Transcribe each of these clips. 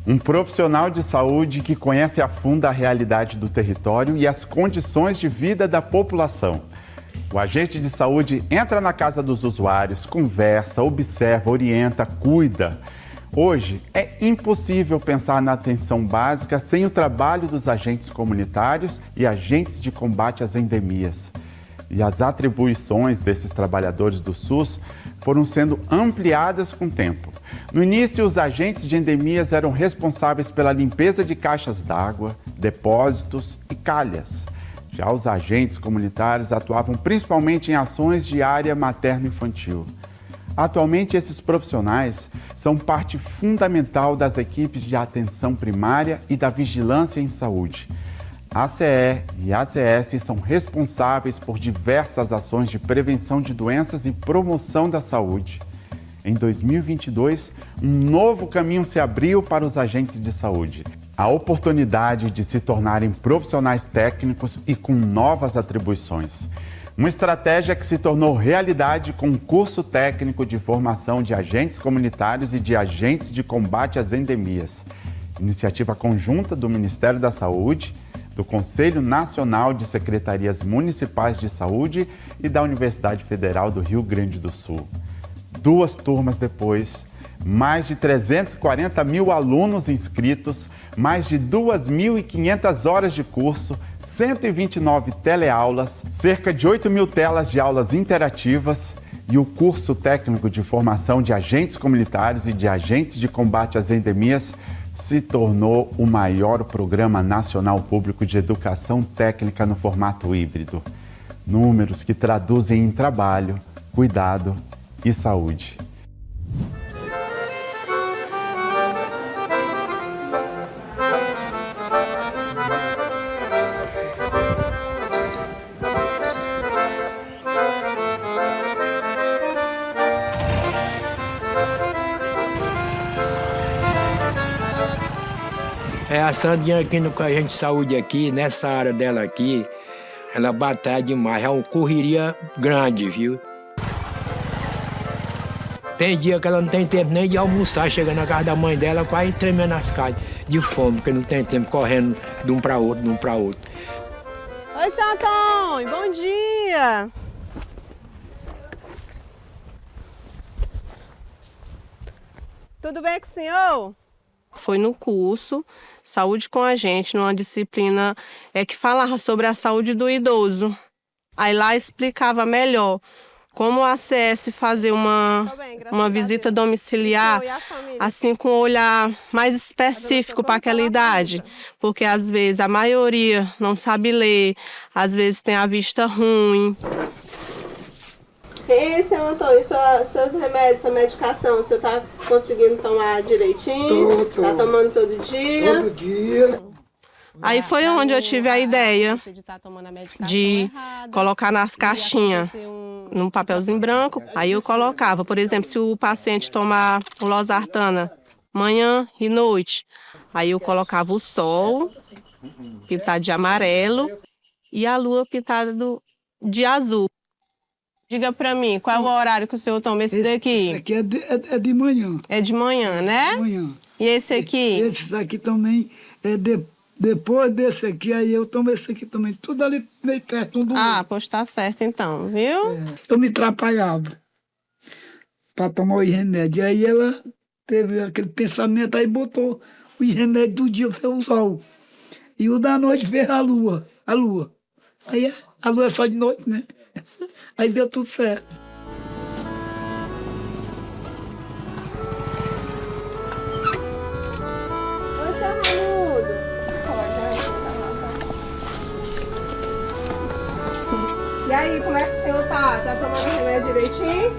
Um profissional de saúde que conhece a fundo a realidade do território e as condições de vida da população. O agente de saúde entra na casa dos usuários, conversa, observa, orienta, cuida. Hoje, é impossível pensar na atenção básica sem o trabalho dos agentes comunitários e agentes de combate às endemias. E as atribuições desses trabalhadores do SUS foram sendo ampliadas com o tempo. No início, os agentes de endemias eram responsáveis pela limpeza de caixas d'água, depósitos e calhas. Já os agentes comunitários atuavam principalmente em ações de área materno-infantil. Atualmente, esses profissionais são parte fundamental das equipes de atenção primária e da vigilância em saúde. A ACE e a ACS são responsáveis por diversas ações de prevenção de doenças e promoção da saúde. Em 2022, um novo caminho se abriu para os agentes de saúde. A oportunidade de se tornarem profissionais técnicos e com novas atribuições. Uma estratégia que se tornou realidade com o curso técnico de formação de agentes comunitários e de agentes de combate às endemias. Iniciativa conjunta do Ministério da Saúde, do Conselho Nacional de Secretarias Municipais de Saúde e da Universidade Federal do Rio Grande do Sul. 2 turmas depois, mais de 340 mil alunos inscritos, mais de 2.500 horas de curso, 129 teleaulas, cerca de 8 mil telas de aulas interativas e o curso técnico de formação de agentes comunitários e de agentes de combate às endemias se tornou o maior programa nacional público de educação técnica no formato híbrido. Números que traduzem em trabalho, cuidado e saúde. A Sandinha aqui no agente de saúde aqui, nessa área dela aqui, ela batalha demais, é uma correria grande, viu? Tem dia que ela não tem tempo nem de almoçar, chega na casa da mãe dela, quase tremendo as calças de fome, porque não tem tempo correndo de um para outro, de um para outro. Oi, seu Antônio, bom dia! Tudo bem com o senhor? Foi no curso Saúde com a Gente, numa disciplina que falava sobre a saúde do idoso. Aí lá explicava melhor como a ACS fazer uma visita domiciliar, assim com um olhar mais específico para aquela idade. Porque às vezes a maioria não sabe ler, às vezes tem a vista ruim. E, seu Antônio, seus remédios, sua medicação, o senhor está conseguindo tomar direitinho? Está tomando todo dia? Todo dia. Aí foi onde eu tive a ideia de colocar nas caixinhas, num papelzinho branco. Aí eu colocava, por exemplo, se o paciente tomar o losartana manhã e noite, aí eu colocava o sol pintado de amarelo e a lua pintada de azul. Diga pra mim, qual é o horário que o senhor toma esse daqui? Esse aqui é de manhã. É de manhã, né? De manhã. E esse aqui? Esse aqui também é depois desse aqui, aí eu tomo esse aqui também. Tudo ali meio perto um do outro. Ah, pois tá certo então, viu? Eu me atrapalhava para tomar os remédios. Aí ela teve aquele pensamento, aí botou os remédios do dia fez o sol. E o da noite fez a lua. Aí a lua é só de noite, né? Aí deu tudo certo. Oi, seu Raimundo. E aí, como é que o senhor tá? Tá tomando remédio direitinho?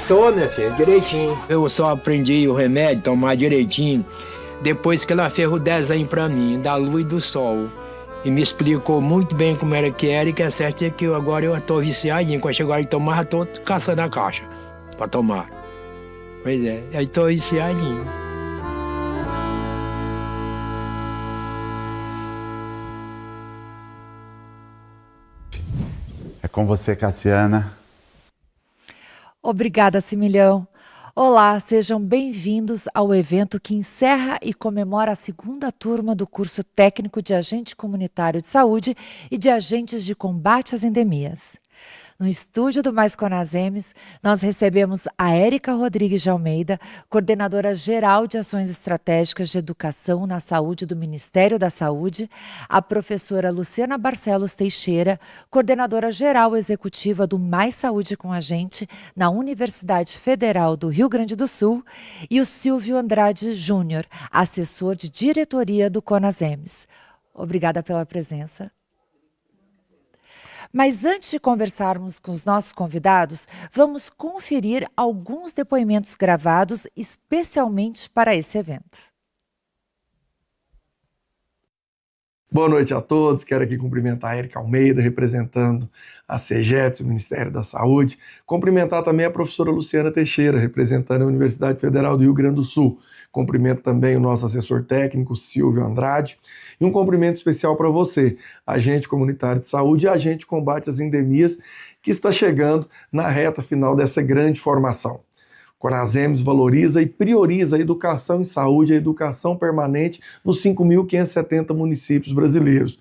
Tô, minha filha, direitinho. Eu só aprendi o remédio, tomar direitinho, depois que ela fez o desenho pra mim, da lua e do sol. E me explicou muito bem como era que e que é certo é que agora eu tô viciadinho. Quando chegou a hora de tomar, eu tô caçando a caixa pra tomar. Pois é, aí tô viciadinho. É com você, Cassiana. Obrigada, Similhão. Olá, sejam bem-vindos ao evento que encerra e comemora a segunda turma do curso técnico de agente comunitário de saúde e de agentes de combate às endemias. No estúdio do Mais Conasems, nós recebemos a Érica Rodrigues de Almeida, coordenadora geral de ações estratégicas de educação na saúde do Ministério da Saúde, a professora Luciana Barcelos Teixeira, coordenadora geral executiva do Mais Saúde com a Gente na Universidade Federal do Rio Grande do Sul, e o Silvio Andrade Júnior, assessor de diretoria do Conasems. Obrigada pela presença. Mas antes de conversarmos com os nossos convidados, vamos conferir alguns depoimentos gravados especialmente para esse evento. Boa noite a todos, quero aqui cumprimentar a Érica Almeida, representando a CEGETS, o Ministério da Saúde, cumprimentar também a professora Luciana Teixeira, representando a Universidade Federal do Rio Grande do Sul, cumprimento também o nosso assessor técnico, Silvio Andrade, e um cumprimento especial para você, agente comunitário de saúde e agente de combate às endemias, que está chegando na reta final dessa grande formação. O Conasems valoriza e prioriza a educação em saúde e a educação permanente nos 5.570 municípios brasileiros.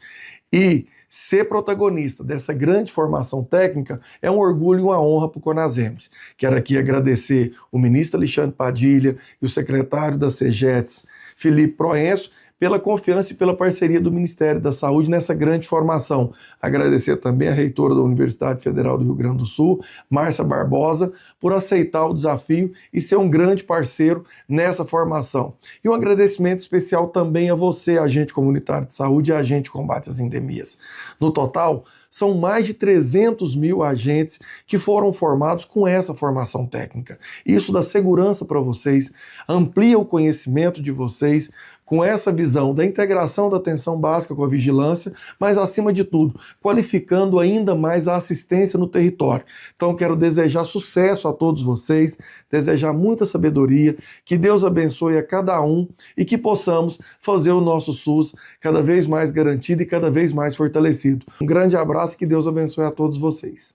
E ser protagonista dessa grande formação técnica é um orgulho e uma honra para o Conasems. Quero aqui agradecer o ministro Alexandre Padilha e o secretário da CEGETS, Felipe Proenço, pela confiança e pela parceria do Ministério da Saúde nessa grande formação. Agradecer também a reitora da Universidade Federal do Rio Grande do Sul, Márcia Barbosa, por aceitar o desafio e ser um grande parceiro nessa formação. E um agradecimento especial também a você, agente comunitário de saúde e agente de combate às endemias. No total, são mais de 300 mil agentes que foram formados com essa formação técnica. Isso dá segurança para vocês, amplia o conhecimento de vocês, com essa visão da integração da atenção básica com a vigilância, mas acima de tudo, qualificando ainda mais a assistência no território. Então quero desejar sucesso a todos vocês, desejar muita sabedoria, que Deus abençoe a cada um e que possamos fazer o nosso SUS cada vez mais garantido e cada vez mais fortalecido. Um grande abraço e que Deus abençoe a todos vocês.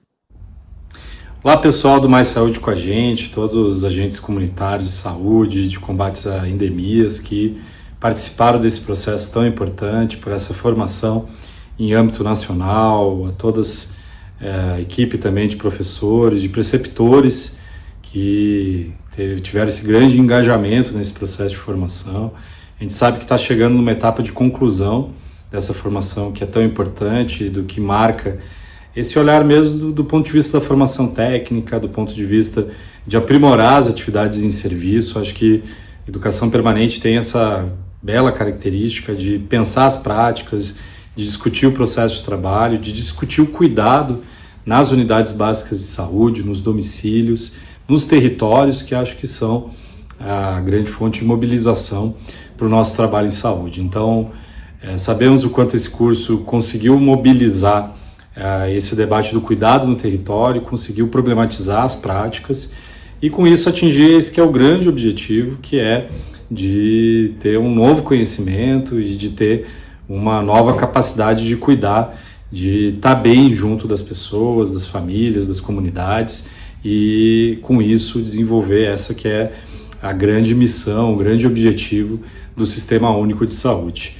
Olá pessoal do Mais Saúde com a Gente, todos os agentes comunitários de saúde, de combate a endemias que participaram desse processo tão importante, por essa formação em âmbito nacional, a todas a equipe também de professores, de preceptores que tiveram esse grande engajamento nesse processo de formação. A gente sabe que está chegando numa etapa de conclusão dessa formação que é tão importante, do que marca esse olhar mesmo do ponto de vista da formação técnica, do ponto de vista de aprimorar as atividades em serviço. Acho que a educação permanente tem essa bela característica de pensar as práticas, de discutir o processo de trabalho, de discutir o cuidado nas unidades básicas de saúde, nos domicílios, nos territórios, que acho que são a grande fonte de mobilização para o nosso trabalho em saúde. Então, sabemos o quanto esse curso conseguiu mobilizar esse debate do cuidado no território, conseguiu problematizar as práticas e com isso atingir esse que é o grande objetivo, que é de ter um novo conhecimento e de ter uma nova capacidade de cuidar, de estar bem junto das pessoas, das famílias, das comunidades e com isso desenvolver essa que é a grande missão, o grande objetivo do Sistema Único de Saúde.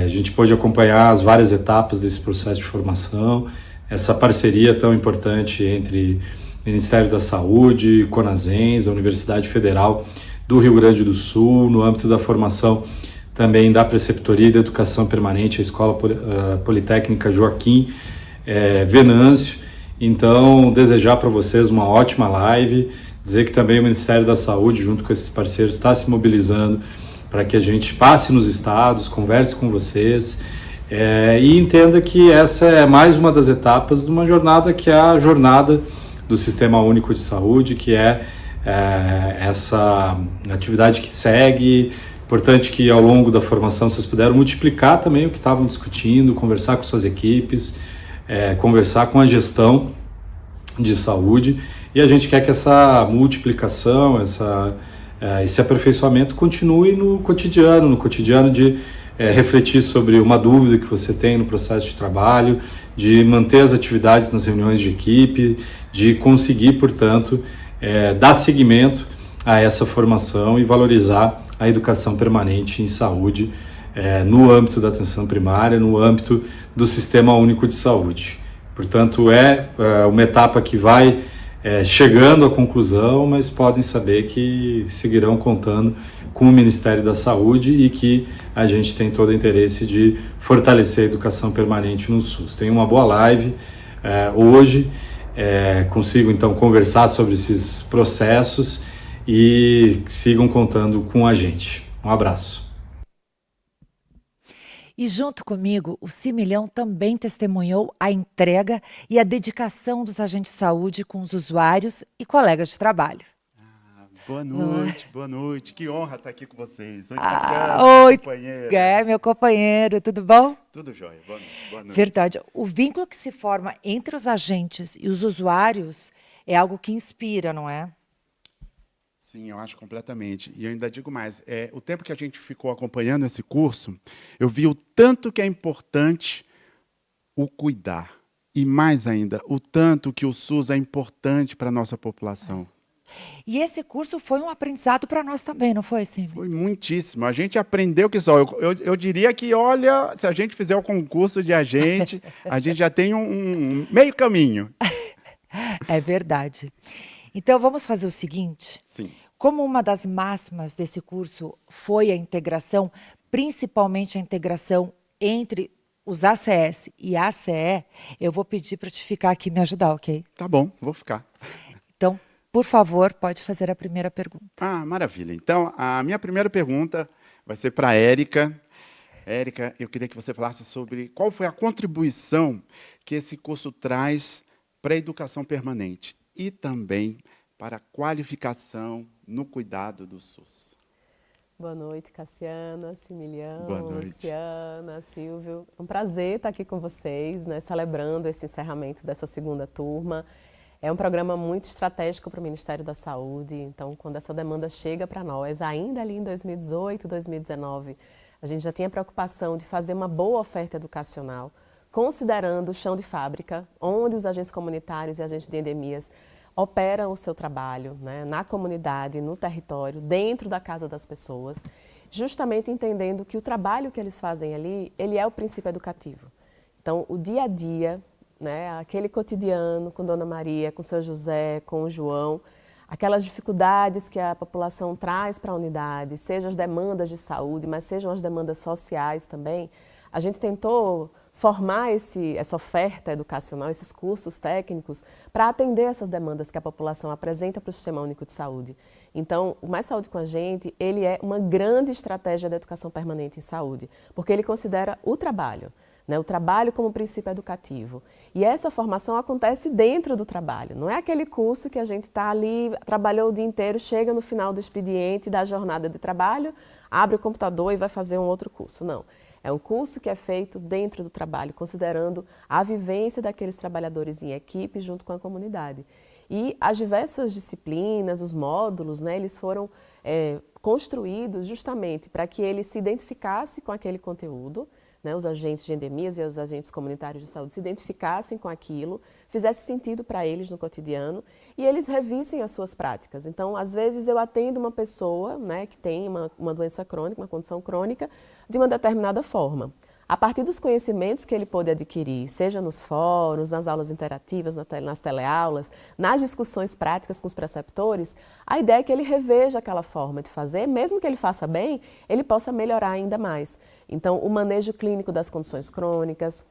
A gente pôde acompanhar as várias etapas desse processo de formação, essa parceria tão importante entre o Ministério da Saúde, Conasems, a Universidade Federal do Rio Grande do Sul, no âmbito da formação também da Preceptoria da Educação Permanente, a Escola Politécnica Joaquim Venâncio. Então, desejar para vocês uma ótima live, dizer que também o Ministério da Saúde, junto com esses parceiros, está se mobilizando para que a gente passe nos estados, converse com vocês e entenda que essa é mais uma das etapas de uma jornada que é a jornada do Sistema Único de Saúde, que é essa atividade que segue. Importante que ao longo da formação vocês puderam multiplicar também o que estavam discutindo, conversar com suas equipes, conversar com a gestão de saúde, e a gente quer que essa multiplicação, esse aperfeiçoamento continue no cotidiano de refletir sobre uma dúvida que você tem no processo de trabalho, de manter as atividades nas reuniões de equipe, de conseguir, portanto, dar seguimento a essa formação e valorizar a educação permanente em saúde no âmbito da atenção primária, no âmbito do Sistema Único de Saúde. Portanto, é uma etapa que vai chegando à conclusão, mas podem saber que seguirão contando com o Ministério da Saúde e que a gente tem todo o interesse de fortalecer a educação permanente no SUS. Tem uma boa live hoje, consigo então conversar sobre esses processos e sigam contando com a gente. Um abraço. E junto comigo, o Cimilhão também testemunhou a entrega e a dedicação dos agentes de saúde com os usuários e colegas de trabalho. Boa noite. Que honra estar aqui com vocês. Oi, Oi, companheiro. meu companheiro, tudo bom? Tudo jóia. Boa noite. Verdade. O vínculo que se forma entre os agentes e os usuários é algo que inspira, não é? Sim, eu acho completamente. E eu ainda digo mais, o tempo que a gente ficou acompanhando esse curso, eu vi o tanto que é importante o cuidar. E mais ainda, o tanto que o SUS é importante para a nossa população. E esse curso foi um aprendizado para nós também, não foi, Sim? Foi muitíssimo. A gente aprendeu que só. Eu diria que, olha, se a gente fizer o concurso de agente, a gente já tem um meio caminho. É verdade. Então, vamos fazer o seguinte. Sim. Como uma das máximas desse curso foi a integração, principalmente a integração entre os ACS e a ACE, eu vou pedir para te ficar aqui e me ajudar, ok? Tá bom, vou ficar. Então, por favor, pode fazer a primeira pergunta. Maravilha. Então, a minha primeira pergunta vai ser para a Érica. Érica, eu queria que você falasse sobre qual foi a contribuição que esse curso traz para a educação permanente e também para a qualificação no cuidado do SUS. Boa noite, Cassiana, Cimilhão, Boa noite. Luciana, Silvio. É um prazer estar aqui com vocês, né, celebrando esse encerramento dessa segunda turma. É um programa muito estratégico para o Ministério da Saúde, então quando essa demanda chega para nós, ainda ali em 2018, 2019, a gente já tinha a preocupação de fazer uma boa oferta educacional, considerando o chão de fábrica, onde os agentes comunitários e agentes de endemias operam o seu trabalho, né, na comunidade, no território, dentro da casa das pessoas, justamente entendendo que o trabalho que eles fazem ali, ele é o princípio educativo. Então, o dia a dia, né, aquele cotidiano com Dona Maria, com o seu José, com o João, aquelas dificuldades que a população traz para a unidade, sejam as demandas de saúde, mas sejam as demandas sociais também, a gente tentou formar essa oferta educacional, esses cursos técnicos, para atender essas demandas que a população apresenta para o Sistema Único de Saúde. Então, o Mais Saúde com a Gente, ele é uma grande estratégia da educação permanente em saúde, porque ele considera o trabalho, né, o trabalho como princípio educativo. E essa formação acontece dentro do trabalho, não é aquele curso que a gente está ali, trabalhou o dia inteiro, chega no final do expediente da jornada de trabalho, abre o computador e vai fazer um outro curso, não. É um curso que é feito dentro do trabalho, considerando a vivência daqueles trabalhadores em equipe junto com a comunidade. E as diversas disciplinas, os módulos, né, eles foram construídos justamente para que ele se identificasse com aquele conteúdo, né, os agentes de endemias e os agentes comunitários de saúde se identificassem com aquilo, fizesse sentido para eles no cotidiano e eles revissem as suas práticas. Então, às vezes eu atendo uma pessoa, né, que tem uma doença crônica, uma condição crônica, de uma determinada forma. A partir dos conhecimentos que ele pôde adquirir, seja nos fóruns, nas aulas interativas, nas teleaulas, nas discussões práticas com os preceptores, a ideia é que ele reveja aquela forma de fazer, mesmo que ele faça bem, ele possa melhorar ainda mais. Então, o manejo clínico das condições crônicas,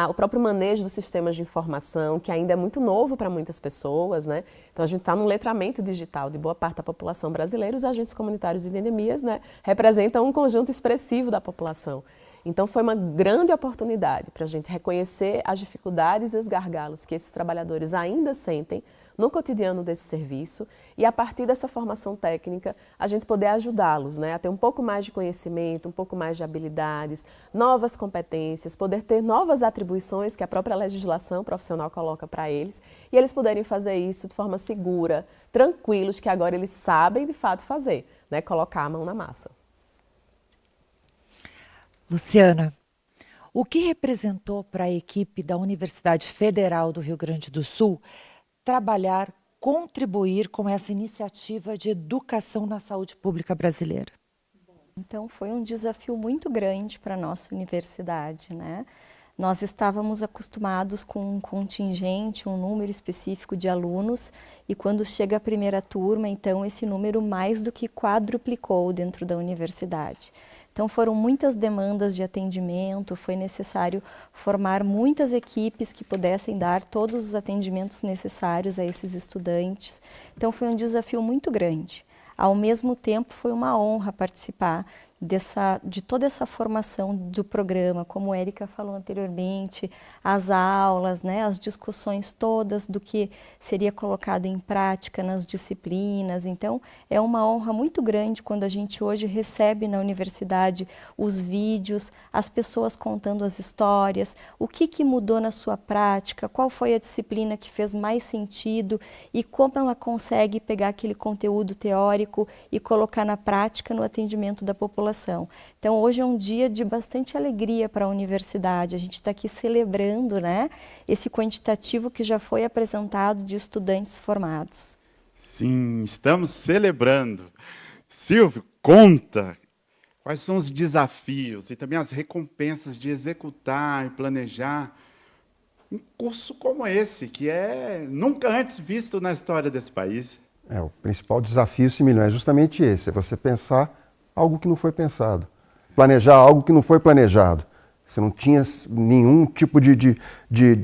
o próprio manejo dos sistemas de informação, que ainda é muito novo para muitas pessoas, né? Então, a gente está num letramento digital de boa parte da população brasileira, os agentes comunitários de endemias, né, representam um conjunto expressivo da população. Então, foi uma grande oportunidade para a gente reconhecer as dificuldades e os gargalos que esses trabalhadores ainda sentem no cotidiano desse serviço e, a partir dessa formação técnica, a gente poder ajudá-los, né, a ter um pouco mais de conhecimento, um pouco mais de habilidades, novas competências, poder ter novas atribuições que a própria legislação profissional coloca para eles e eles poderem fazer isso de forma segura, tranquilos, que agora eles sabem de fato fazer, né, colocar a mão na massa. Luciana, o que representou para a equipe da Universidade Federal do Rio Grande do Sul trabalhar contribuir com essa iniciativa de educação na saúde pública brasileira? Então, foi um desafio muito grande para a nossa universidade, né? Nós estávamos acostumados com um contingente, um número específico de alunos, e quando chega a primeira turma, então, esse número mais do que quadruplicou dentro da universidade. Então, foram muitas demandas de atendimento, foi necessário formar muitas equipes que pudessem dar todos os atendimentos necessários a esses estudantes. Então, foi um desafio muito grande. Ao mesmo tempo, foi uma honra participar de toda essa formação do programa, como a Érica falou anteriormente, as aulas, né, as discussões todas do que seria colocado em prática nas disciplinas. Então, é uma honra muito grande quando a gente hoje recebe na universidade os vídeos, as pessoas contando as histórias, o que mudou na sua prática, qual foi a disciplina que fez mais sentido e como ela consegue pegar aquele conteúdo teórico e colocar na prática no atendimento da população. Então, hoje é um dia de bastante alegria para a universidade. A gente está aqui celebrando, né, esse quantitativo que já foi apresentado de estudantes formados. Sim, estamos celebrando. Silvio, conta quais são os desafios e também as recompensas de executar e planejar um curso como esse, que é nunca antes visto na história desse país. O principal desafio, Similhão, é justamente esse, é você pensar algo que não foi pensado, planejar algo que não foi planejado. Você não tinha nenhum tipo de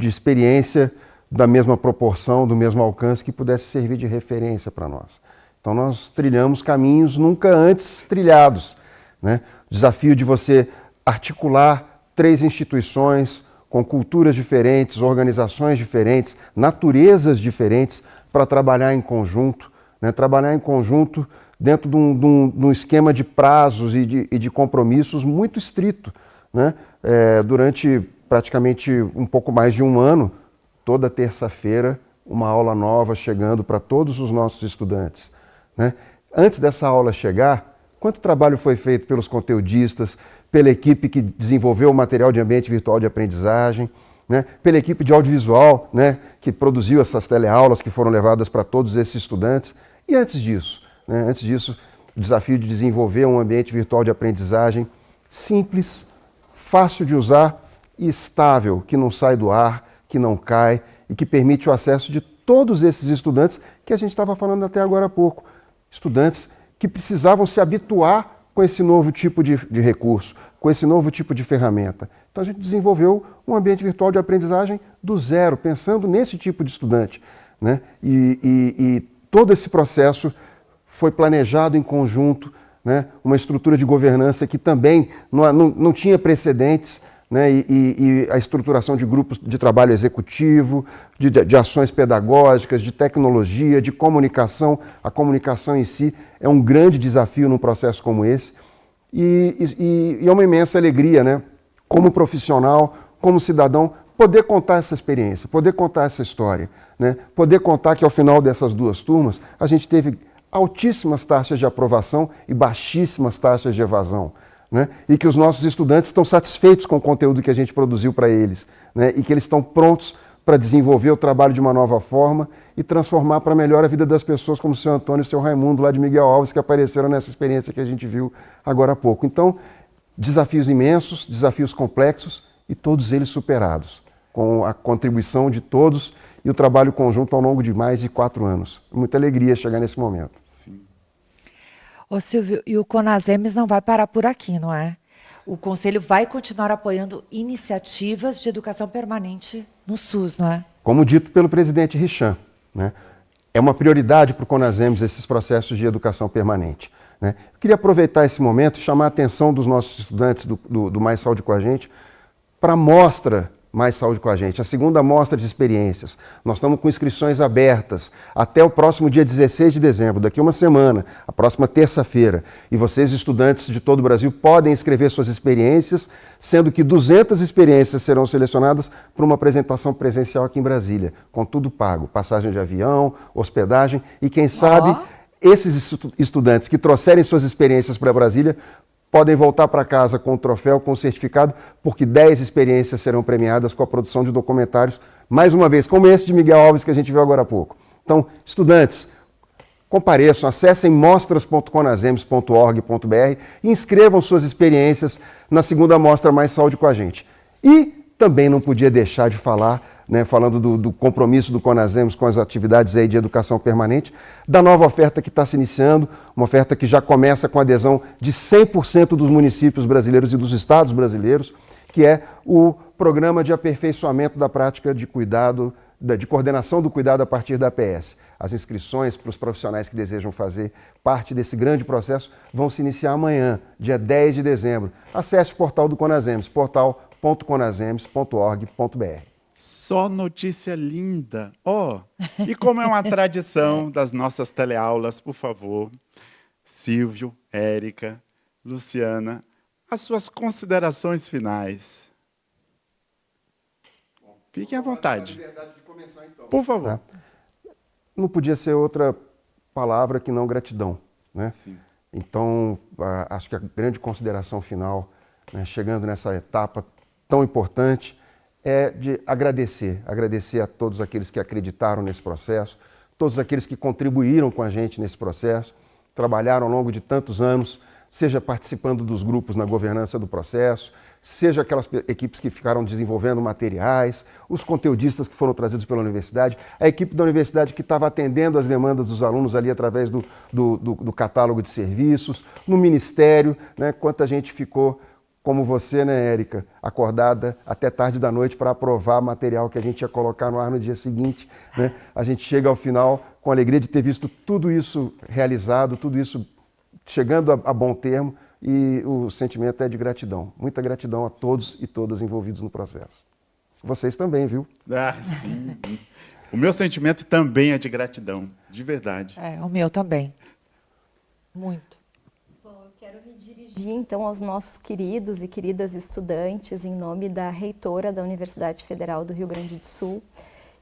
experiência da mesma proporção, do mesmo alcance que pudesse servir de referência para nós. Então nós trilhamos caminhos nunca antes trilhados, né? O desafio de você articular 3 instituições com culturas diferentes, organizações diferentes, naturezas diferentes para trabalhar em conjunto, né? Trabalhar em conjunto dentro de um esquema de prazos e de compromissos muito estrito, né? Durante praticamente um pouco mais de um ano, toda terça-feira, uma aula nova chegando para todos os nossos estudantes, né? Antes dessa aula chegar, quanto trabalho foi feito pelos conteudistas, pela equipe que desenvolveu o material de ambiente virtual de aprendizagem, né? Pela equipe de audiovisual, né, que produziu essas teleaulas que foram levadas para todos esses estudantes. E antes disso, o desafio de desenvolver um ambiente virtual de aprendizagem simples, fácil de usar e estável, que não sai do ar, que não cai e que permite o acesso de todos esses estudantes que a gente estava falando até agora há pouco. Estudantes que precisavam se habituar com esse novo tipo de recurso, com esse novo tipo de ferramenta. Então a gente desenvolveu um ambiente virtual de aprendizagem do zero, pensando nesse tipo de estudante, né? E todo esse processo foi planejado em conjunto, né? Uma estrutura de governança que também não tinha precedentes, né? E a estruturação de grupos de trabalho executivo, de ações pedagógicas, de tecnologia, de comunicação. A comunicação em si é um grande desafio num processo como esse e é uma imensa alegria, né? Como profissional, como cidadão, poder contar essa experiência, poder contar essa história, né? Poder contar que ao final dessas 2 turmas a gente teve altíssimas taxas de aprovação e baixíssimas taxas de evasão, né? E que os nossos estudantes estão satisfeitos com o conteúdo que a gente produziu para eles, né? E que eles estão prontos para desenvolver o trabalho de uma nova forma e transformar para melhor a vida das pessoas, como o seu Antônio e o seu Raimundo, lá de Miguel Alves, que apareceram nessa experiência que a gente viu agora há pouco. Então, desafios imensos, desafios complexos e todos eles superados, com a contribuição de todos e o trabalho conjunto ao longo de mais de 4 anos. Muita alegria chegar nesse momento. Sim. Ô Silvio, e o Conasems não vai parar por aqui, não é? O Conselho vai continuar apoiando iniciativas de educação permanente no SUS, não é? Como dito pelo presidente Richan, né? É uma prioridade para o Conasems esses processos de educação permanente, né? Eu queria aproveitar esse momento e chamar a atenção dos nossos estudantes do Mais Saúde com a Gente para a mostra Mais Saúde com a Gente, a segunda mostra de experiências. Nós estamos com inscrições abertas até o próximo dia 16 de dezembro, daqui a uma semana, a próxima terça-feira. E vocês, estudantes de todo o Brasil, podem inscrever suas experiências, sendo que 200 experiências serão selecionadas para uma apresentação presencial aqui em Brasília, com tudo pago, passagem de avião, hospedagem e quem sabe esses estudantes que trouxerem suas experiências para Brasília podem voltar para casa com o troféu, com o certificado, porque 10 experiências serão premiadas com a produção de documentários, mais uma vez, como esse de Miguel Alves que a gente viu agora há pouco. Então, estudantes, compareçam, acessem mostras.conasems.org.br e inscrevam suas experiências na segunda Mostra Mais Saúde com a gente. E também não podia deixar de falar, falando do compromisso do Conasems com as atividades aí de educação permanente, da nova oferta que está se iniciando, uma oferta que já começa com adesão de 100% dos municípios brasileiros e dos estados brasileiros, que é o Programa de Aperfeiçoamento da Prática de Cuidado, de coordenação do cuidado a partir da APS. As inscrições para os profissionais que desejam fazer parte desse grande processo vão se iniciar amanhã, dia 10 de dezembro. Acesse o portal do Conasems, portal.conasems.org.br. Só notícia linda! E como é uma tradição das nossas teleaulas, por favor, Silvio, Érica, Luciana, as suas considerações finais. Fiquem à vontade. Por favor. Não podia ser outra palavra que não gratidão, né? Sim. Então, acho que a grande consideração final, chegando nessa etapa tão importante, é de agradecer a todos aqueles que acreditaram nesse processo, todos aqueles que contribuíram com a gente nesse processo, trabalharam ao longo de tantos anos, seja participando dos grupos na governança do processo, seja aquelas equipes que ficaram desenvolvendo materiais, os conteudistas que foram trazidos pela universidade, a equipe da universidade que estava atendendo as demandas dos alunos ali através do catálogo de serviços, no ministério, quanta gente ficou, como você, Érica, acordada até tarde da noite para aprovar material que a gente ia colocar no ar no dia seguinte. A gente chega ao final com a alegria de ter visto tudo isso realizado, tudo isso chegando a bom termo, e o sentimento é de gratidão. Muita gratidão a todos e todas envolvidos no processo. Vocês também, viu? Sim. O meu sentimento também é de gratidão, de verdade. O meu também. Muito. Bom, eu quero me dirigir, então, aos nossos queridos e queridas estudantes, em nome da reitora da Universidade Federal do Rio Grande do Sul,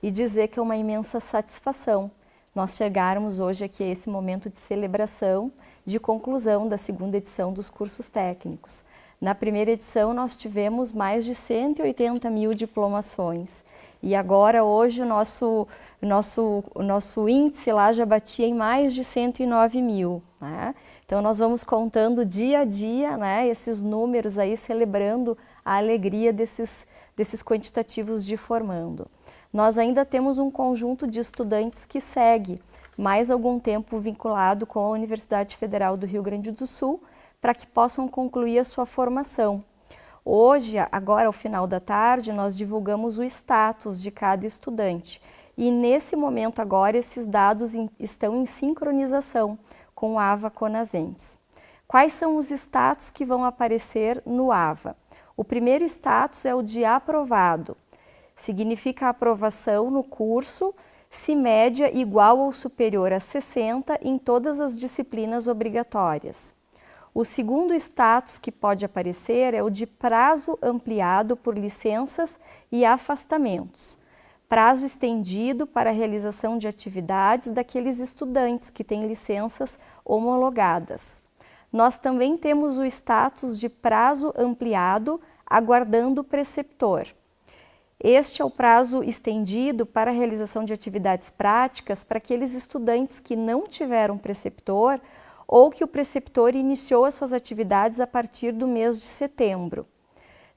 e dizer que é uma imensa satisfação nós chegarmos hoje aqui a esse momento de celebração, de conclusão da segunda edição dos cursos técnicos. Na primeira edição nós tivemos mais de 180 mil diplomações e agora hoje o nosso índice lá já batia em mais de 109 mil. Então nós vamos contando dia a dia esses números aí, celebrando a alegria desses quantitativos de formando. Nós ainda temos um conjunto de estudantes que segue mais algum tempo vinculado com a Universidade Federal do Rio Grande do Sul, para que possam concluir a sua formação. Hoje, agora ao final da tarde, nós divulgamos o status de cada estudante. E nesse momento agora, esses dados estão em sincronização com o AVA Conasems. Quais são os status que vão aparecer no AVA? O primeiro status é o de aprovado. Significa a aprovação no curso, se média igual ou superior a 60 em todas as disciplinas obrigatórias. O segundo status que pode aparecer é o de prazo ampliado por licenças e afastamentos. Prazo estendido para a realização de atividades daqueles estudantes que têm licenças homologadas. Nós também temos o status de prazo ampliado aguardando o preceptor. Este é o prazo estendido para a realização de atividades práticas para aqueles estudantes que não tiveram preceptor ou que o preceptor iniciou as suas atividades a partir do mês de setembro.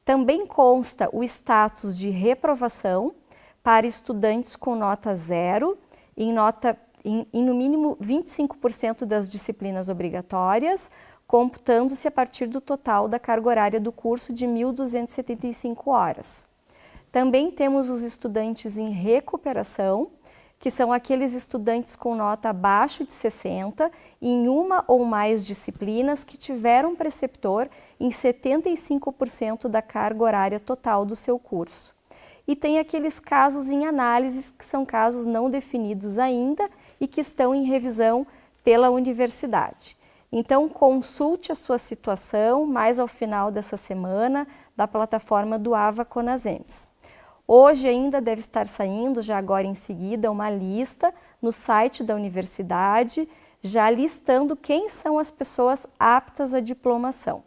Também consta o status de reprovação para estudantes com nota 0, em no mínimo 25% das disciplinas obrigatórias, computando-se a partir do total da carga horária do curso de 1.275 horas. Também temos os estudantes em recuperação, que são aqueles estudantes com nota abaixo de 60 em uma ou mais disciplinas que tiveram preceptor em 75% da carga horária total do seu curso. E tem aqueles casos em análise, que são casos não definidos ainda e que estão em revisão pela universidade. Então, consulte a sua situação mais ao final dessa semana da plataforma do AVA Conasems. Hoje ainda deve estar saindo, já agora em seguida, uma lista no site da universidade, já listando quem são as pessoas aptas à diplomação.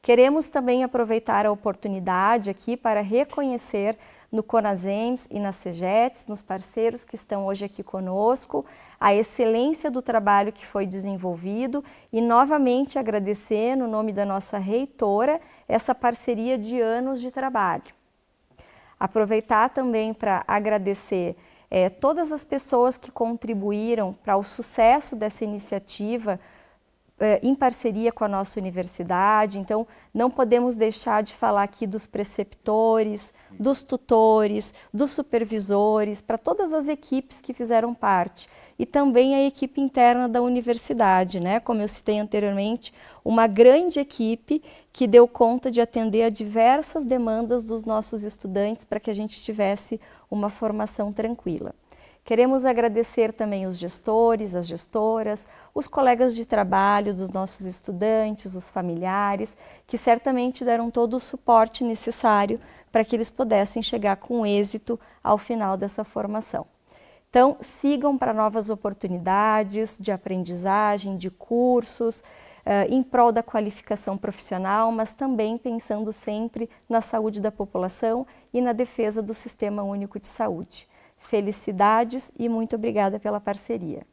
Queremos também aproveitar a oportunidade aqui para reconhecer no Conasems e na CEGETS, nos parceiros que estão hoje aqui conosco, a excelência do trabalho que foi desenvolvido e novamente agradecer, no nome da nossa reitora, essa parceria de anos de trabalho. Aproveitar também para agradecer todas as pessoas que contribuíram para o sucesso dessa iniciativa em parceria com a nossa universidade. Então, não podemos deixar de falar aqui dos preceptores, dos tutores, dos supervisores, para todas as equipes que fizeram parte. E também a equipe interna da universidade, né? Como eu citei anteriormente, uma grande equipe que deu conta de atender a diversas demandas dos nossos estudantes para que a gente tivesse uma formação tranquila. Queremos agradecer também os gestores, as gestoras, os colegas de trabalho dos nossos estudantes, os familiares, que certamente deram todo o suporte necessário para que eles pudessem chegar com êxito ao final dessa formação. Então, sigam para novas oportunidades de aprendizagem, de cursos, em prol da qualificação profissional, mas também pensando sempre na saúde da população e na defesa do Sistema Único de Saúde. Felicidades e muito obrigada pela parceria.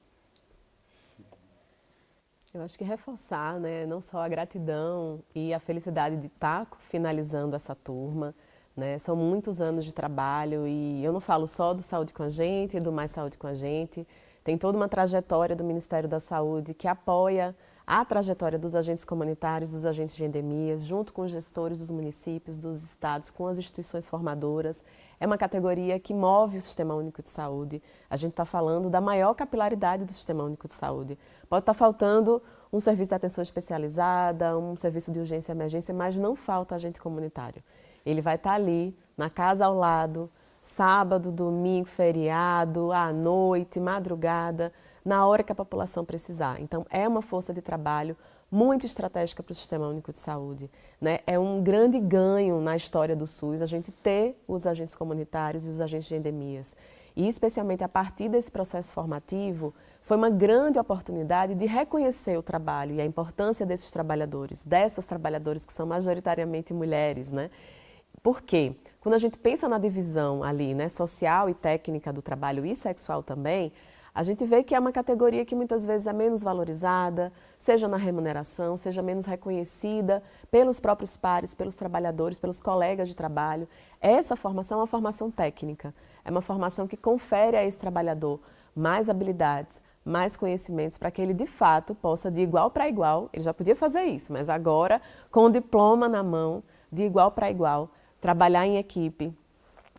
Eu acho que reforçar, né, não só a gratidão e a felicidade de estar finalizando essa turma, né, são muitos anos de trabalho e eu não falo só do Saúde com a Gente, do Mais Saúde com a Gente, tem toda uma trajetória do Ministério da Saúde que apoia a trajetória dos agentes comunitários, dos agentes de endemias, junto com os gestores dos municípios, dos estados, com as instituições formadoras. É uma categoria que move o Sistema Único de Saúde. A gente está falando da maior capilaridade do Sistema Único de Saúde. Pode estar faltando um serviço de atenção especializada, um serviço de urgência e emergência, mas não falta agente comunitário. Ele vai estar ali, na casa ao lado, sábado, domingo, feriado, à noite, madrugada, na hora que a população precisar. Então, é uma força de trabalho muito estratégica para o Sistema Único de Saúde, né? É um grande ganho na história do SUS a gente ter os agentes comunitários e os agentes de endemias. E, especialmente a partir desse processo formativo, foi uma grande oportunidade de reconhecer o trabalho e a importância desses trabalhadores, dessas trabalhadoras que são majoritariamente mulheres, né? Por quê? Quando a gente pensa na divisão ali, né, social e técnica do trabalho e sexual também, a gente vê que é uma categoria que muitas vezes é menos valorizada, seja na remuneração, seja menos reconhecida pelos próprios pares, pelos trabalhadores, pelos colegas de trabalho. Essa formação é uma formação técnica, é uma formação que confere a esse trabalhador mais habilidades, mais conhecimentos, para que ele de fato possa, de igual para igual, ele já podia fazer isso, mas agora, com o diploma na mão, de igual para igual, trabalhar em equipe,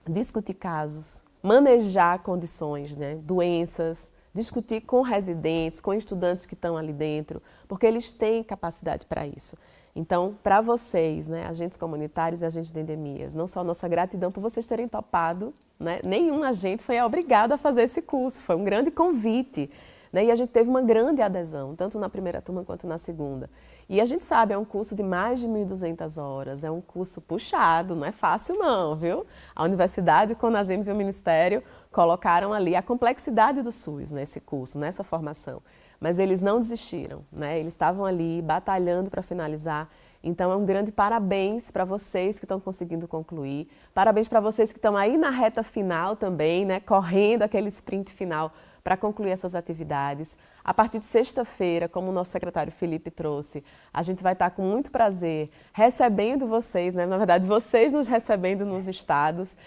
discutir casos, manejar condições, né, doenças, discutir com residentes, com estudantes que estão ali dentro, porque eles têm capacidade para isso. Então, para vocês, né, agentes comunitários e agentes de endemias, não só nossa gratidão por vocês terem topado, né, nenhum agente foi obrigado a fazer esse curso, foi um grande convite, né, e a gente teve uma grande adesão, tanto na primeira turma quanto na segunda. E a gente sabe, é um curso de mais de 1.200 horas, é um curso puxado, não é fácil não, viu? A Universidade, o Conasems e o Ministério colocaram ali a complexidade do SUS nesse curso, nessa formação. Mas eles não desistiram, né? Eles estavam ali batalhando para finalizar. Então é um grande parabéns para vocês que estão conseguindo concluir, parabéns para vocês que estão aí na reta final também, né? Correndo aquele sprint final para concluir essas atividades. A partir de sexta-feira, como o nosso secretário Felipe trouxe, a gente vai estar com muito prazer recebendo vocês, né? Na verdade, vocês nos recebendo nos estados,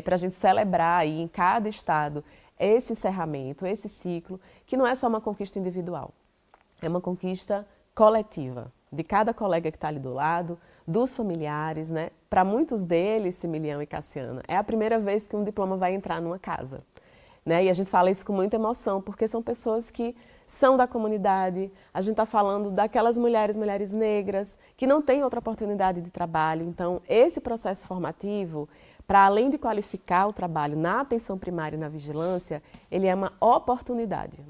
para a gente celebrar aí em cada estado esse encerramento, esse ciclo, que não é só uma conquista individual, é uma conquista coletiva, de cada colega que está ali do lado, dos familiares, né? Para muitos deles, Similião e Cassiana, é a primeira vez que um diploma vai entrar numa casa. Né? E a gente fala isso com muita emoção, porque são pessoas que são da comunidade, a gente está falando daquelas mulheres negras, que não têm outra oportunidade de trabalho. Então, esse processo formativo, para além de qualificar o trabalho na atenção primária e na vigilância, ele é uma oportunidade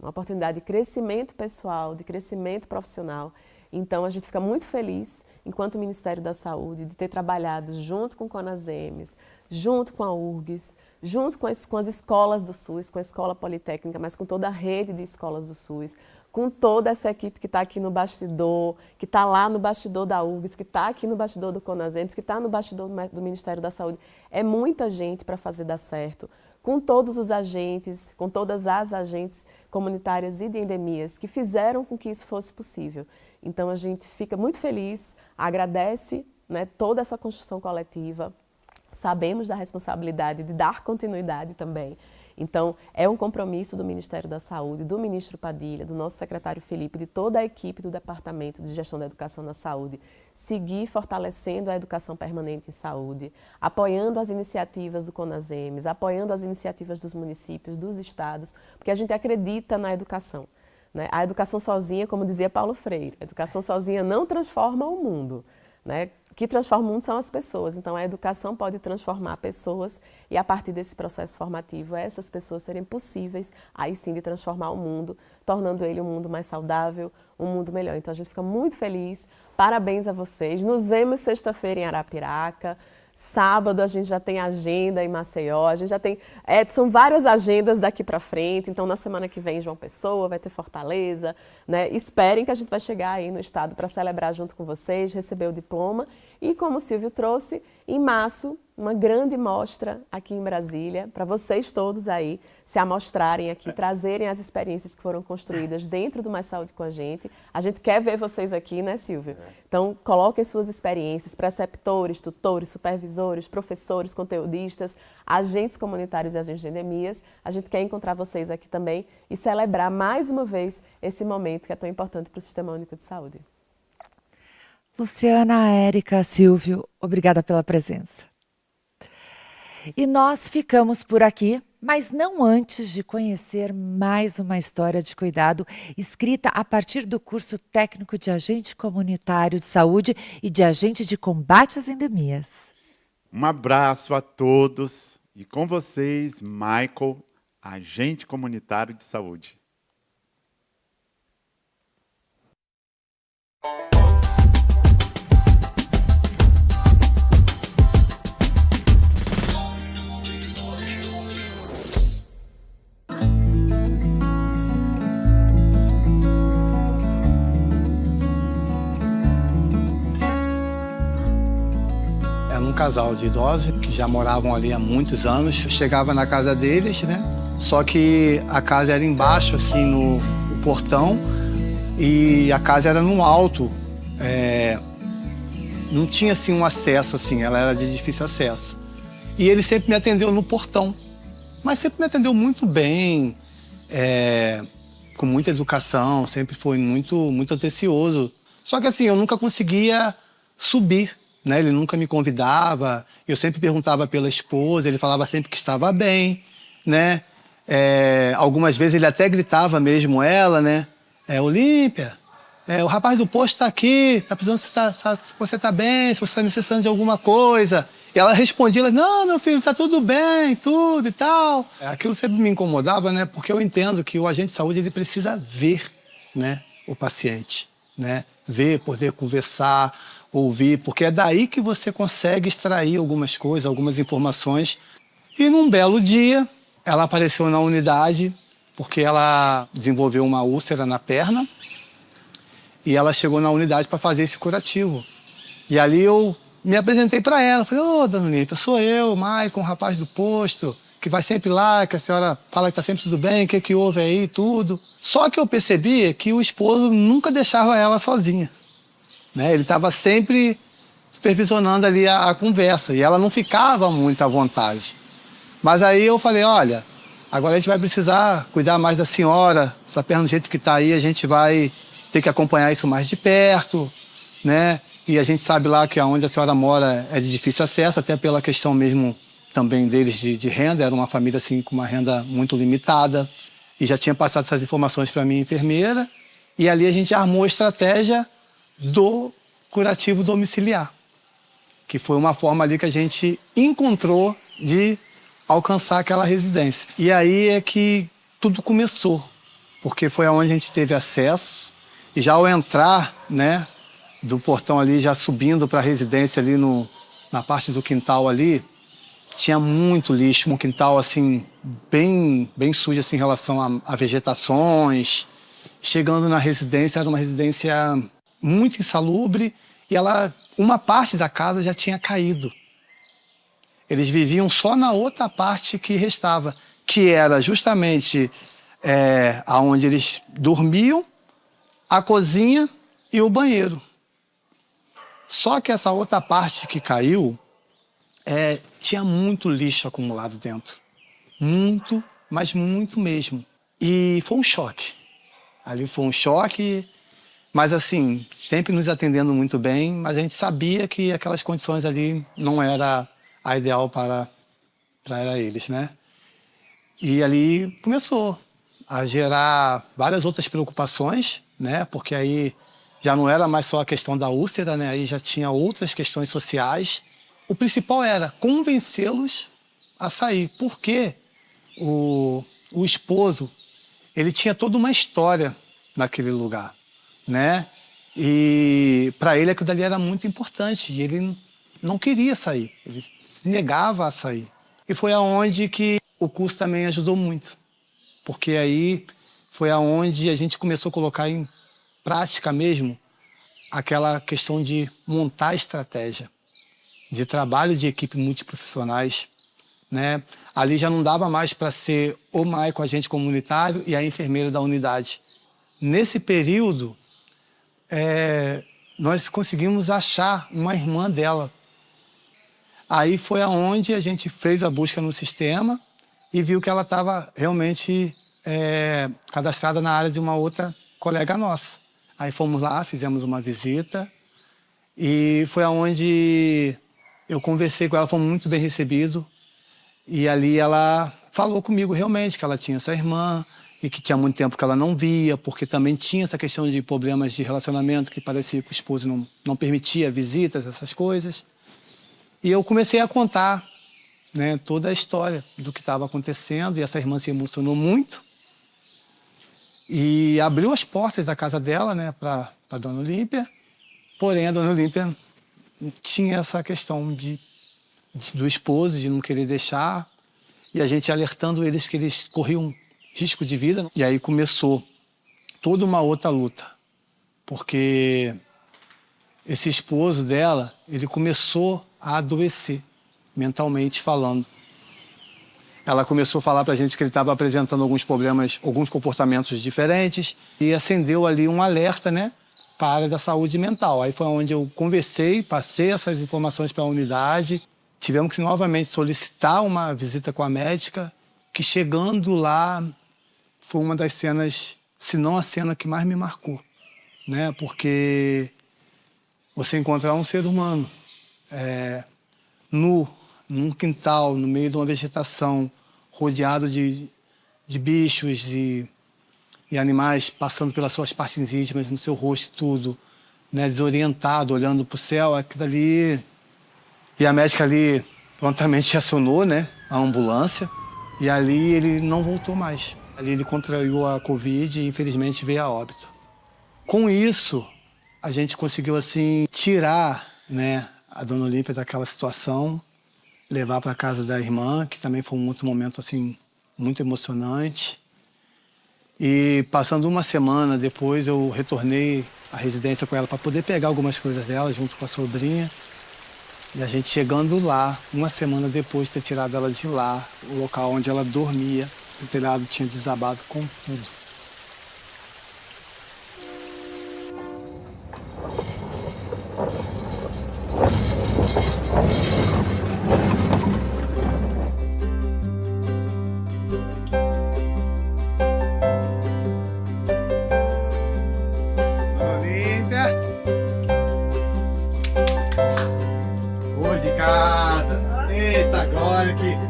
de crescimento pessoal, de crescimento profissional. Então, a gente fica muito feliz, enquanto Ministério da Saúde, de ter trabalhado junto com o Conasems, junto com a URGS, junto com as escolas do SUS, com a Escola Politécnica, mas com toda a rede de escolas do SUS, com toda essa equipe que está aqui no bastidor, que está lá no bastidor da URGS, que está aqui no bastidor do CONASEMS, que está no bastidor do Ministério da Saúde. É muita gente para fazer dar certo, com todos os agentes, com todas as agentes comunitárias e de endemias que fizeram com que isso fosse possível. Então a gente fica muito feliz, agradece, né, toda essa construção coletiva, sabemos da responsabilidade de dar continuidade também. Então, é um compromisso do Ministério da Saúde, do ministro Padilha, do nosso secretário Felipe, de toda a equipe do Departamento de Gestão da Educação na Saúde, seguir fortalecendo a educação permanente em saúde, apoiando as iniciativas do CONASEMS, apoiando as iniciativas dos municípios, dos estados, porque a gente acredita na educação, né? A educação sozinha, como dizia Paulo Freire, a educação sozinha não transforma o mundo, né? O que transforma o mundo são as pessoas. Então, a educação pode transformar pessoas e, a partir desse processo formativo, essas pessoas serem possíveis, aí sim, de transformar o mundo, tornando ele um mundo mais saudável, um mundo melhor. Então, a gente fica muito feliz. Parabéns a vocês. Nos vemos sexta-feira em Arapiraca. Sábado a gente já tem agenda em Maceió, a gente já tem, são várias agendas daqui para frente, então na semana que vem João Pessoa, vai ter Fortaleza, né? Esperem que a gente vai chegar aí no estado para celebrar junto com vocês, receber o diploma e, como o Silvio trouxe, em março, uma grande mostra aqui em Brasília, para vocês todos aí se amostrarem aqui, trazerem as experiências que foram construídas dentro do Mais Saúde com a gente. A gente quer ver vocês aqui, né, Silvio? Então, coloquem suas experiências, preceptores, tutores, supervisores, professores, conteudistas, agentes comunitários e agentes de endemias. A gente quer encontrar vocês aqui também e celebrar mais uma vez esse momento que é tão importante para o Sistema Único de Saúde. Luciana, Érica, Silvio, obrigada pela presença. E nós ficamos por aqui, mas não antes de conhecer mais uma história de cuidado escrita a partir do curso técnico de agente comunitário de saúde e de agente de combate às endemias. Um abraço a todos e com vocês, Michael, agente comunitário de saúde. Um casal de idosos que já moravam ali há muitos anos. Eu chegava na casa deles, né? Só que a casa era embaixo, assim, no portão, e a casa era no alto. Não tinha, assim, um acesso, assim, ela era de difícil acesso. E ele sempre me atendeu no portão, mas sempre me atendeu muito bem, com muita educação, sempre foi muito atencioso. Só que, assim, eu nunca conseguia subir. Né? Ele nunca me convidava, eu sempre perguntava pela esposa, ele falava sempre que estava bem, né? Algumas vezes ele até gritava mesmo ela, né? Olímpia, o rapaz do posto está aqui, está precisando se você está bem, se você está necessitando de alguma coisa. E ela respondia, não, meu filho, está tudo bem, tudo e tal. Aquilo sempre me incomodava, né? Porque eu entendo que o agente de saúde ele precisa ver, né, o paciente, né? Ver, poder conversar, ouvir, porque é daí que você consegue extrair algumas coisas, algumas informações. E num belo dia, ela apareceu na unidade, porque ela desenvolveu uma úlcera na perna, e ela chegou na unidade para fazer esse curativo. E ali eu me apresentei para ela, falei, dona Olímpia, sou eu, Maicon, rapaz do posto, que vai sempre lá, que a senhora fala que está sempre tudo bem, o que houve aí, tudo. Só que eu percebi que o esposo nunca deixava ela sozinha. Né? Ele estava sempre supervisionando ali a conversa e ela não ficava muito à vontade. Mas aí eu falei, olha, agora a gente vai precisar cuidar mais da senhora, essa perna do jeito que está aí, a gente vai ter que acompanhar isso mais de perto, né? E a gente sabe lá que onde a senhora mora é de difícil acesso, até pela questão mesmo também deles de renda, era uma família assim com uma renda muito limitada. E já tinha passado essas informações para a minha enfermeira e ali a gente armou a estratégia do curativo domiciliar, que foi uma forma ali que a gente encontrou de alcançar aquela residência. E aí é que tudo começou, porque foi aonde a gente teve acesso e já ao entrar, né, do portão ali, já subindo para a residência ali na parte do quintal ali, tinha muito lixo, um quintal assim bem sujo assim, em relação a vegetações, chegando na residência, era uma residência muito insalubre e uma parte da casa já tinha caído. Eles viviam só na outra parte que restava, que era justamente aonde eles dormiam, a cozinha e o banheiro. Só que essa outra parte que caiu, tinha muito lixo acumulado dentro. Muito, mas muito mesmo. E foi um choque. Ali foi um choque, mas assim, sempre nos atendendo muito bem, mas a gente sabia que aquelas condições ali não era a ideal para eles, né? E ali começou a gerar várias outras preocupações, né? Porque aí já não era mais só a questão da úlcera, né? Aí já tinha outras questões sociais. O principal era convencê-los a sair, porque o esposo, ele tinha toda uma história naquele lugar, né? E para ele aquilo dali era muito importante e ele não queria sair, ele se negava a sair. E foi aonde que o curso também ajudou muito, porque aí foi aonde a gente começou a colocar em prática mesmo aquela questão de montar estratégia, de trabalho de equipe multiprofissionais, né? Ali já não dava mais para ser o médico agente comunitário e a enfermeira da unidade. Nesse período, nós conseguimos achar uma irmã dela. Aí foi aonde a gente fez a busca no sistema e viu que ela estava realmente cadastrada na área de uma outra colega nossa. Aí fomos lá, fizemos uma visita e foi aonde eu conversei com ela, foi muito bem recebido. E ali ela falou comigo realmente que ela tinha essa irmã e que tinha muito tempo que ela não via, porque também tinha essa questão de problemas de relacionamento que parecia que o esposo não permitia visitas, essas coisas. E eu comecei a contar, né, toda a história do que estava acontecendo e essa irmã se emocionou muito e abriu as portas da casa dela, né, para a Dona Olímpia. Porém, a Dona Olímpia tinha essa questão do esposo, de não querer deixar, e a gente alertando eles que eles corriam risco de vida. E aí começou toda uma outra luta, porque esse esposo dela, ele começou a adoecer, mentalmente falando. Ela começou a falar pra gente que ele estava apresentando alguns problemas, alguns comportamentos diferentes, e acendeu ali um alerta, né, para a área da saúde mental. Aí foi onde eu conversei, passei essas informações para a unidade. Tivemos que novamente solicitar uma visita com a médica, que chegando lá foi uma das cenas, se não a cena que mais me marcou, né? Porque você encontrar um ser humano nu, num quintal, no meio de uma vegetação, rodeado de bichos e animais passando pelas suas partes íntimas, no seu rosto tudo, né? Desorientado, olhando para o céu, aquilo ali. E a médica ali prontamente acionou, né, a ambulância e ali ele não voltou mais. Ali ele contraiu a Covid e infelizmente veio a óbito. Com isso, a gente conseguiu assim tirar, né, a Dona Olímpia daquela situação, levar para casa da irmã, que também foi um outro momento assim muito emocionante. E passando uma semana depois eu retornei à residência com ela para poder pegar algumas coisas dela junto com a sobrinha. E a gente chegando lá, uma semana depois de ter tirado ela de lá, o local onde ela dormia, o telhado tinha desabado com tudo.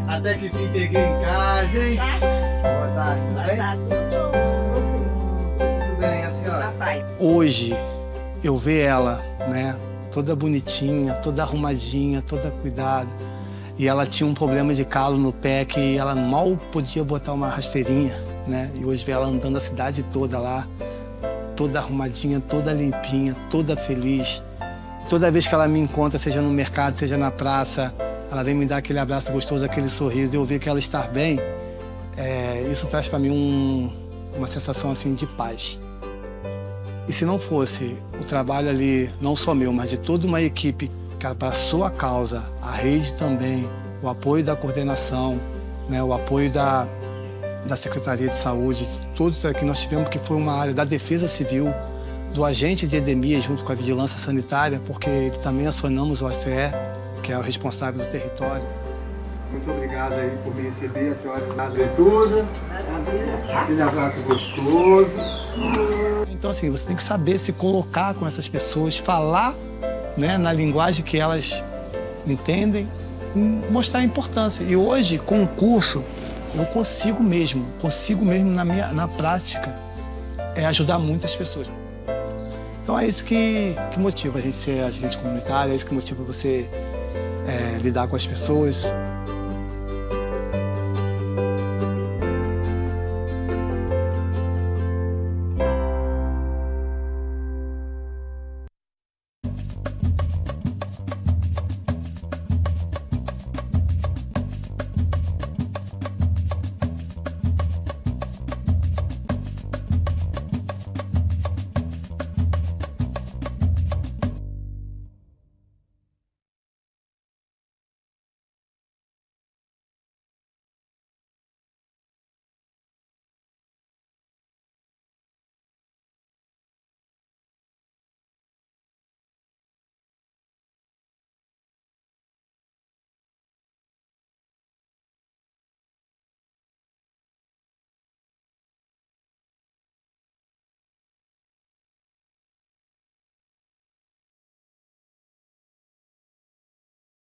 Até que fim peguei em casa, hein? Boa tarde, tudo bem? Tudo bem, a senhora? Hoje, eu ver ela, né, toda bonitinha, toda arrumadinha, toda cuidada. E ela tinha um problema de calo no pé que ela mal podia botar uma rasteirinha, né? E hoje ver ela andando a cidade toda lá, toda arrumadinha, toda limpinha, toda feliz. Toda vez que ela me encontra, seja no mercado, seja na praça, ela vem me dar aquele abraço gostoso, aquele sorriso, e eu ver que ela está bem, isso traz para mim uma sensação assim de paz. E se não fosse o trabalho ali, não só meu, mas de toda uma equipe que abraçou a causa, a rede também, o apoio da coordenação, né, o apoio da Secretaria de Saúde, todos aqui nós tivemos, que foi uma área da Defesa Civil, do agente de endemia junto com a Vigilância Sanitária, porque também acionamos o OCE, que é o responsável do território. Muito obrigado aí por me receber, a senhora na leitura. Aquele abraço gostoso. Então, assim, você tem que saber se colocar com essas pessoas, falar, né, na linguagem que elas entendem, e mostrar a importância. E hoje, com o curso, eu consigo mesmo na prática, ajudar muitas pessoas. Então é isso que motiva a gente ser agente comunitário, é isso que motiva você lidar com as pessoas.